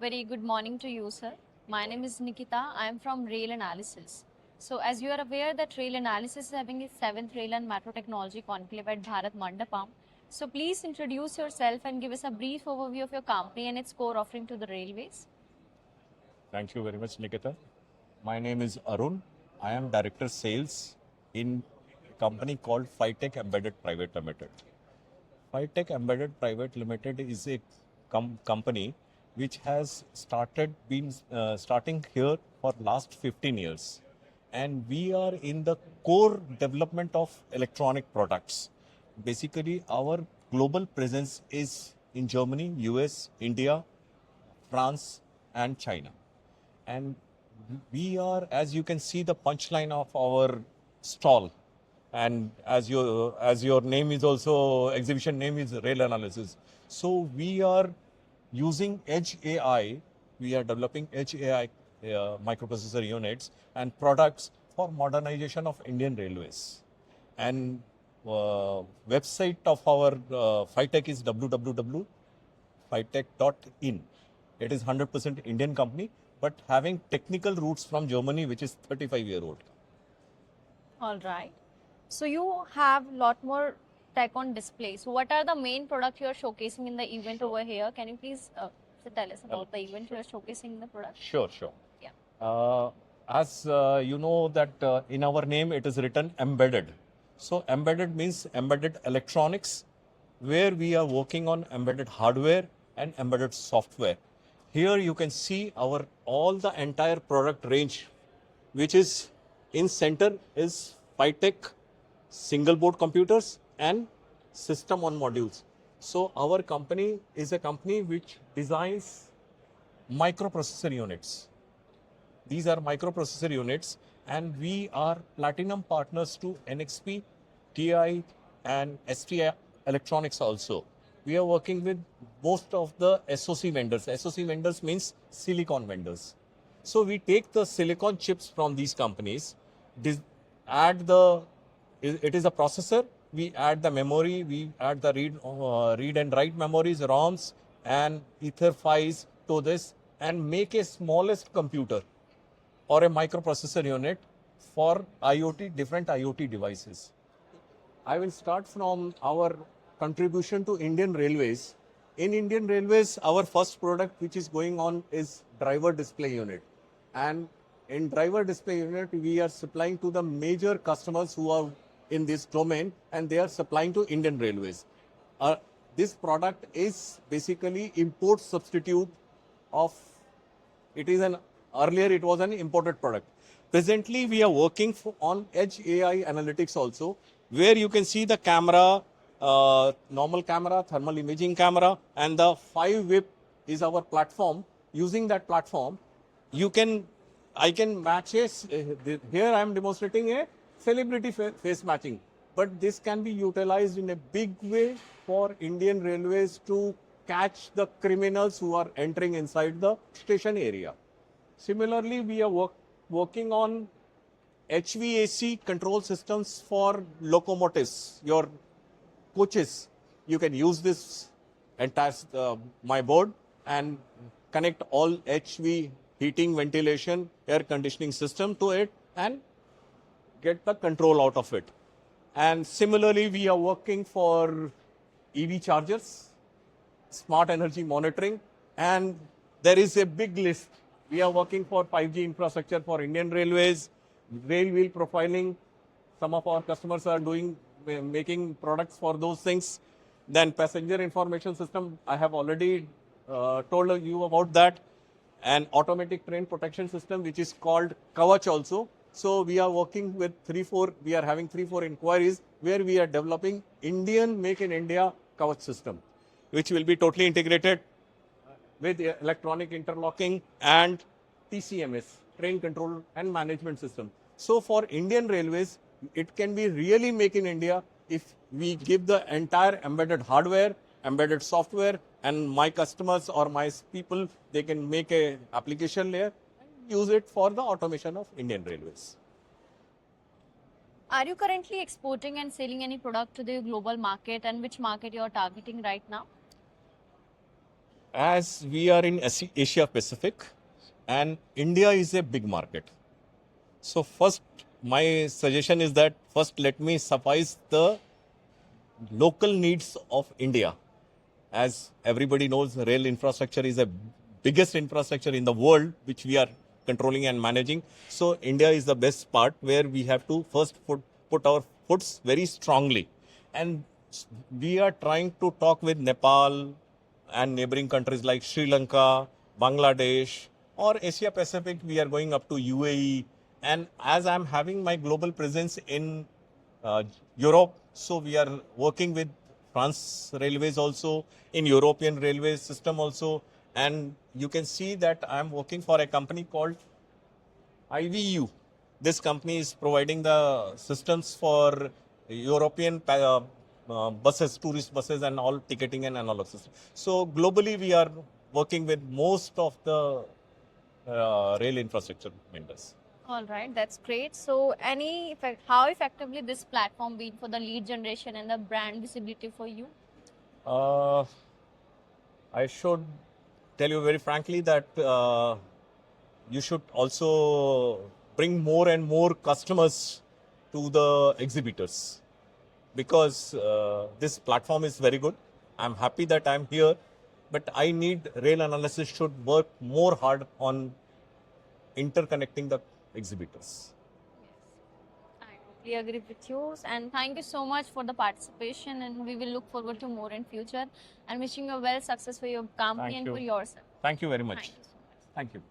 Very good morning to you, sir. My name is Nikita. I am from Rail Analysis. So, as you are aware that Rail Analysis is having its 7th Rail and Metro Technology Conclave at Bharat Mandapam. So, please introduce yourself and give us a brief overview of your company and its core offering to the railways. Thank you very much, Nikita. My name is Arun. I am Director Sales in a company called Fitech Embedded Private Limited. Fitech Embedded Private Limited is a company which has starting here for last 15 years, and we are in the core development of electronic products. Basically, our global presence is in Germany, US, India, France, and China. And we are, as you can see, the punchline of our stall. And as your name is also exhibition name is Rail Analysis. So we are using Edge AI. We are developing Edge AI microprocessor units and products for modernization of Indian railways. And website of our Fitech is www.fitech.in. It is 100% Indian company, but having technical roots from Germany, which is 35-year-old. All right. So, you have a lot more tech on display. So, what are the main products you are showcasing in the event over here? Can you please tell us about the event you are showcasing the product? Sure, sure. Yeah. As you know that in our name it is written embedded. So embedded means embedded electronics, where we are working on embedded hardware and embedded software. Here you can see our all the entire product range, which is in center is Fitech single board computers and system on modules. So our company is a company which designs microprocessor units. These are microprocessor units, and we are platinum partners to NXP, TI, and ST Electronics also. We are working with most of the SoC vendors. SoC vendors means silicon vendors. So we take the silicon chips from these companies, add the, it is a processor, we add the memory, we add the read and write memories, ROMs, and ether files to this, and make a smallest computer or a microprocessor unit for IoT, different IoT devices. I will start from our contribution to Indian Railways. In Indian Railways, our first product which is going on is driver display unit. And in driver display unit, we are supplying to the major customers who are in this domain, and they are supplying to Indian Railways. This product is basically import substitute of, it is an, earlier it was an imported product. Presently, we are working on Edge AI analytics also, where you can see the camera, normal camera, thermal imaging camera, and the 5-whip is our platform. Using that platform, I can match here I am demonstrating a celebrity face matching, but this can be utilized in a big way for Indian Railways to catch the criminals who are entering inside the station area. Similarly, we are working on HVAC control systems for locomotives, your coaches. You can use this entire my board and connect all HV heating, ventilation, air conditioning system to it and get the control out of it. And similarly, we are working for EV chargers, smart energy monitoring, and there is a big list. We are working for 5G infrastructure for Indian Railways, rail wheel profiling. Some of our customers are making products for those things. Then passenger information system, I have already told you about that. And automatic train protection system, which is called Kavach also. So we are working with we are having 3-4 inquiries where we are developing Indian Make in India Kavach system, which will be totally integrated with electronic interlocking and TCMS, train control and management system. So for Indian Railways, it can be really make in India if we give the entire embedded hardware, embedded software, and my customers or my people, they can make a application layer and use it for the automation of Indian Railways. Are you currently exporting and selling any product to the global market, and which market you are targeting right now? as we are in Asia Pacific and India is a big market. So first, my suggestion is that first let me suffice the local needs of India. As everybody knows, rail infrastructure is the biggest infrastructure in the world, which we are controlling and managing. So India is the best part where we have to first put our foots very strongly. And we are trying to talk with Nepal and neighboring countries like Sri Lanka, Bangladesh, or Asia Pacific. We are going up to UAE. And as I'm having my global presence in Europe, so we are working with France Railways also, in European railway system also. And you can see that I'm working for a company called IVU. This company is providing the systems for European buses, tourist buses, and all ticketing and analog systems. So globally, we are working with most of the rail infrastructure vendors. All right, that's great. So, how effectively this platform been for the lead generation and the brand visibility for you? Uh, I should tell you very frankly that you should also bring more and more customers to the exhibitors because this platform is very good. I'm happy that I'm here, but I need rail analysis should work more hard on interconnecting the exhibitors. I totally agree with you. And thank you so much for the participation. And we will look forward to more in future. And wishing you well success for your company Thank and you. for yourself. Thank you very Thank much. you so much. Thank you.